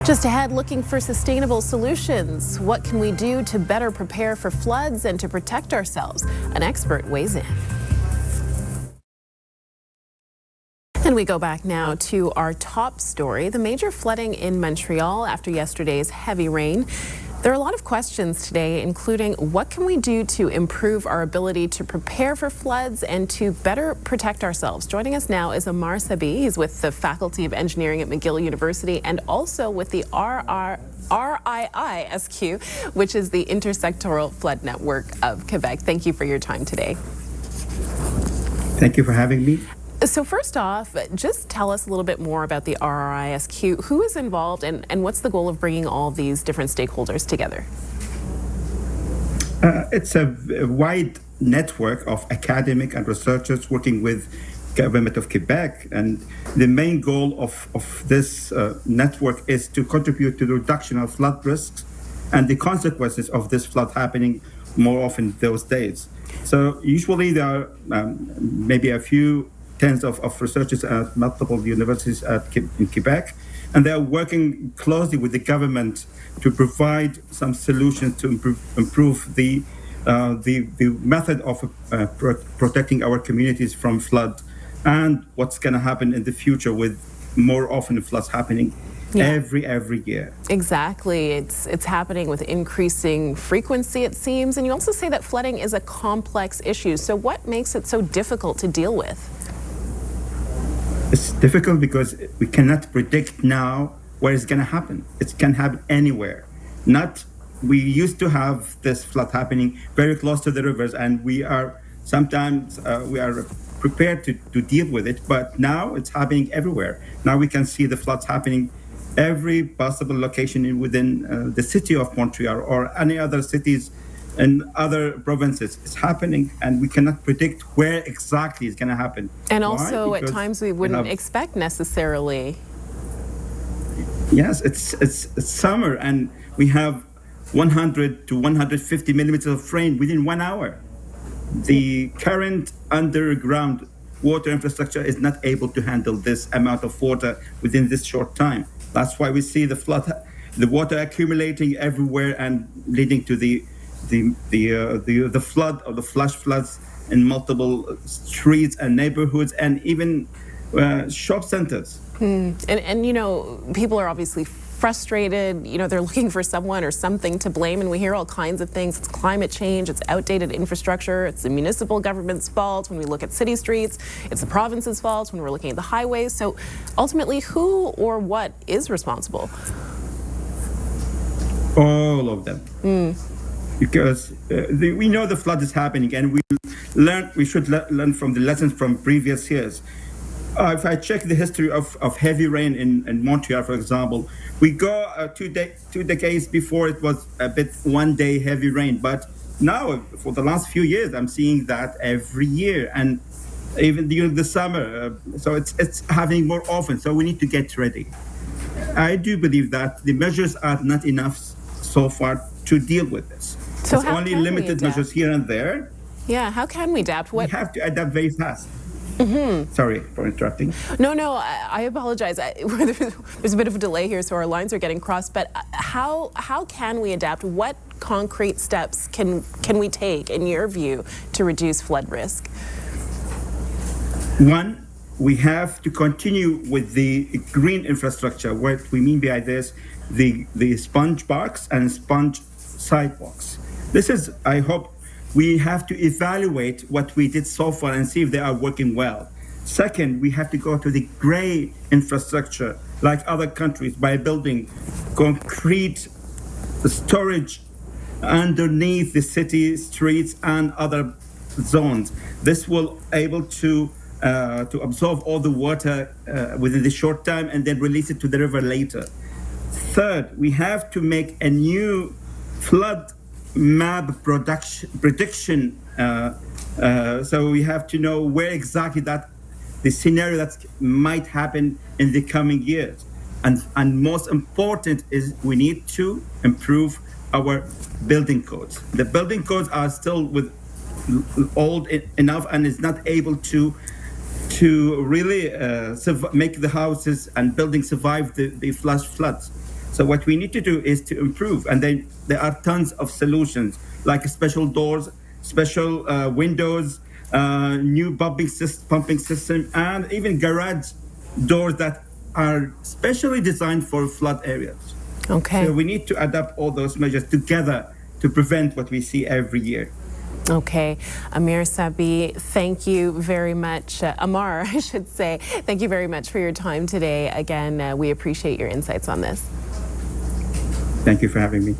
Just ahead, looking for sustainable solutions. What can we do to better prepare for floods and to protect ourselves? An expert weighs in. And we go back now to our top story, the major flooding in Montreal after yesterday's heavy rain. There are a lot of questions today, including what can we do to improve our ability to prepare for floods and to better protect ourselves? Joining us now is Amar Sabi. He's with the Faculty of Engineering at McGill University and also with the RIISQ, which is the Intersectoral Flood Network of Quebec. Thank you for your time today. Thank you for having me. So first off, just tell us a little bit more about the RIISQ. Who is involved and what's the goal of bringing all these different stakeholders together? It's a wide network of academic and researchers working with Government of Quebec. And the main goal of this network is to contribute to the reduction of flood risks and the consequences of this flood happening more often those days. So usually there are maybe a few tens of researchers at multiple universities in Quebec, and they are working closely with the government to provide some solutions to improve the method of protecting our communities from flood and what's going to happen in the future with more often floods happening every year. Exactly. It's happening with increasing frequency, it seems. And you also say that flooding is a complex issue. So what makes it so difficult to deal with? It's difficult because we cannot predict now where it's going to happen. It can happen anywhere. We used to have this flood happening very close to the rivers, and we are sometimes prepared to deal with it. But now it's happening everywhere. Now we can see the floods happening every possible location within the city of Montreal or any other cities in other provinces. It's happening, and we cannot predict where exactly it's going to happen. And also, at times we wouldn't expect necessarily. Yes, it's summer, and we have 100 to 150 millimeters of rain within 1 hour. The current underground water infrastructure is not able to handle this amount of water within this short time. That's why we see the water accumulating everywhere and leading to the flood or the flash floods in multiple streets and neighborhoods and even shop centers. And you know, people are obviously frustrated. You know, they're looking for someone or something to blame, and we hear all kinds of things. It's climate change, it's outdated infrastructure, it's the municipal government's fault. When we look at city streets, it's the province's fault when we're looking at the highways. So ultimately, who or what is responsible? All of them. Because we know the flood is happening, and we should learn from the lessons from previous years. If I check the history of heavy rain in Montreal, for example, we go 2 decades before it was a bit 1 day heavy rain. But now, for the last few years, I'm seeing that every year, and even during the summer. So it's happening more often. So we need to get ready. I do believe that the measures are not enough so far to deal with this. So it's only limited measures here and there. Yeah, how can we adapt? We have to adapt very fast. Sorry for interrupting. No, I apologize. There's a bit of a delay here, so our lines are getting crossed. But how can we adapt? What concrete steps can we take, in your view, to reduce flood risk? One, we have to continue with the green infrastructure. What we mean by this, the sponge parks and sponge sidewalks. This is, I hope, we have to evaluate what we did so far and see if they are working well. Second, we have to go to the gray infrastructure like other countries by building concrete storage underneath the city streets and other zones. This will able to absorb all the water within the short time and then release it to the river later. Third, we have to make a new flood map prediction. So we have to know where exactly the scenario that might happen in the coming years. And most important is we need to improve our building codes. The building codes are still old enough and is not able to really make the houses and buildings survive the flash floods. So what we need to do is to improve, and then there are tons of solutions like special doors, special windows, new pumping system, and even garage doors that are specially designed for flood areas. Okay. So we need to adapt all those measures together to prevent what we see every year. Okay. Amir Sabi, thank you very much. Amar, I should say, thank you very much for your time today. Again, we appreciate your insights on this. Thank you for having me.